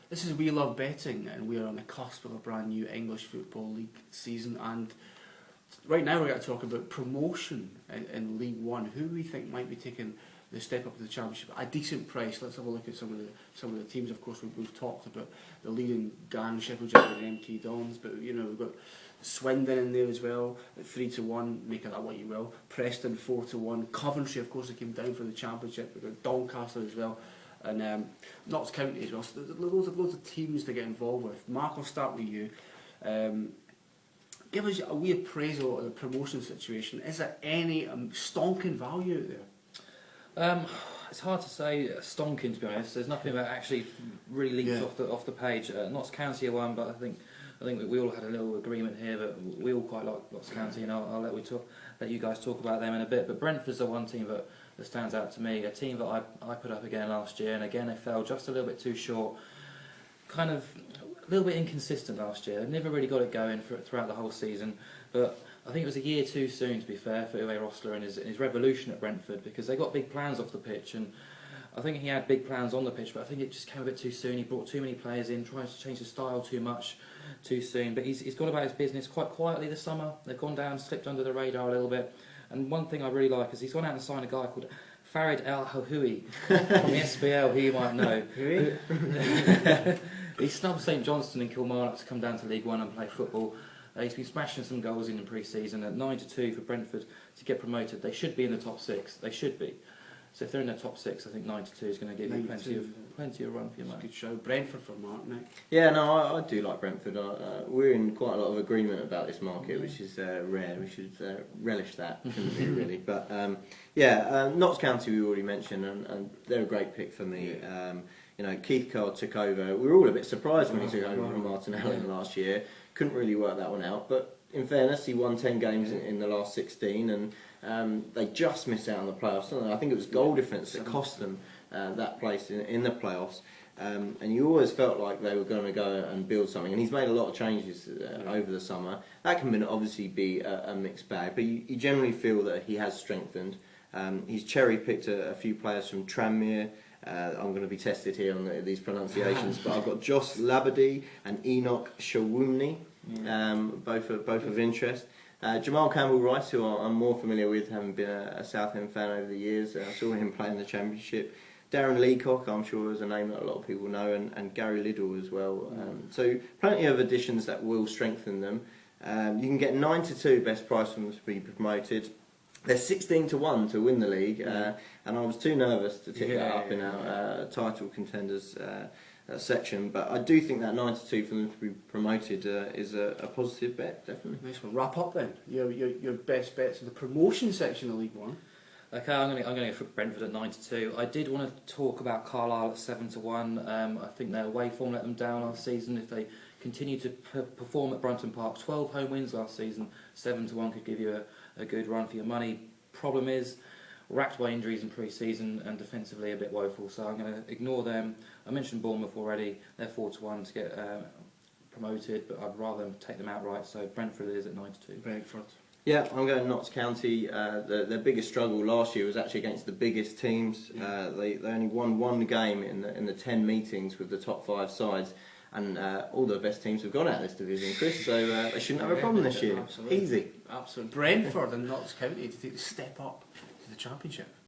This is We Love Betting, and we are on the cusp of a brand new English Football League season. And right now we're going to talk about promotion in League One. Who we think might be taking the step up to the Championship at a decent price. Let's have a look at some of the teams. Of course, we've talked about the leading gang, Sheffield United and MK Dons, but we've got Swindon in there as well at 3-1. Make of that what you will. Preston 4-1. Coventry, of course, they came down for the Championship. We've got Doncaster as well. And Notts County as well. So there's loads of teams to get involved with. Mark, I'll start with you. Give us a wee appraisal of the promotion situation. Is there any stonking value out there? It's hard to say stonking, to be honest. There's nothing that actually really leaps off the page. Notts County are one, but I think we all had a little agreement here that we all quite like Notts County, and I'll let you guys talk about them in a bit. But Brentford's the one team that stands out to me. A team that I put up again last year, and again they fell just a little bit too short. Kind of a little bit inconsistent last year. They never really got it going throughout the whole season, but I think it was a year too soon, to be fair, for Uwe Rosler and his revolution at Brentford, because they got big plans off the pitch, and I think he had big plans on the pitch, but I think it just came a bit too soon. He brought too many players in, trying to change the style too much, too soon. But he's gone about his business quite quietly this summer. They've gone down, slipped under the radar a little bit. And one thing I really like is he's gone out and signed a guy called Farid El Hohoui from the SPL, who you might know. He snubbed St Johnstone in Kilmarnock to come down to League One and play football. He's been smashing some goals in pre-season. At 9-2 for Brentford to get promoted. They should be in the top six. They should be. So if they're in the top six, I think 9-2 is going to give you plenty of run for your money. Good show. Brentford for Mark, Nick. Yeah, no, I do like Brentford. We're in quite a lot of agreement about this market, which is rare. We should relish that, shouldn't we, really? But Notts County we already mentioned, and they're a great pick for me. Keith Carr took over. We were all a bit surprised when he took over from Martin Allen last year. Couldn't really work that one out, but in fairness, he won 10 games in the last 16, and they just missed out on the playoffs. I think it was goal difference that cost them that place in the playoffs. And you always felt like they were going to go and build something. And he's made a lot of changes over the summer. That can obviously be a mixed bag, but you generally feel that he has strengthened. He's cherry-picked a few players from Tranmere. I'm going to be tested here on these pronunciations, but I've got Josh Labadie and Enoch Shawumni, both of interest. Jamal Campbell-Rice, who I'm more familiar with, having been a Southend fan over the years. I saw him play in the Championship. Darren Leacock, I'm sure, is a name that a lot of people know, and Gary Liddell as well. So plenty of additions that will strengthen them. You can get 9-2 best price for them to be promoted. They're 16-1 to win the league, and I was too nervous to tick that up in our title contenders section. But I do think that 9-2 for them to be promoted is a positive bet, definitely. Nice one. Wrap up then. Your best bets in the promotion section of League One. Okay, I'm going to go for Brentford at 9-2. I did want to talk about Carlisle at 7-1. I think their away form let them down last season. If they continue to perform at Brunton Park, 12 home wins last season, 7-1 could give you a good run for your money. Problem is, racked by injuries in pre-season and defensively a bit woeful, so I'm going to ignore them. I mentioned Bournemouth already. They're 4-1 to get promoted, but I'd rather take them outright. So Brentford is at 9-2. Brentford. Yeah, I'm going Notts County. Their biggest struggle last year was actually against the biggest teams. They only won one game in the 10 meetings with the top 5 sides, and all the best teams have gone out of this division, Chris. So they shouldn't have a problem this year. Absolutely. Easy. Absolutely. Brentford and Notts County to take the step up to the Championship.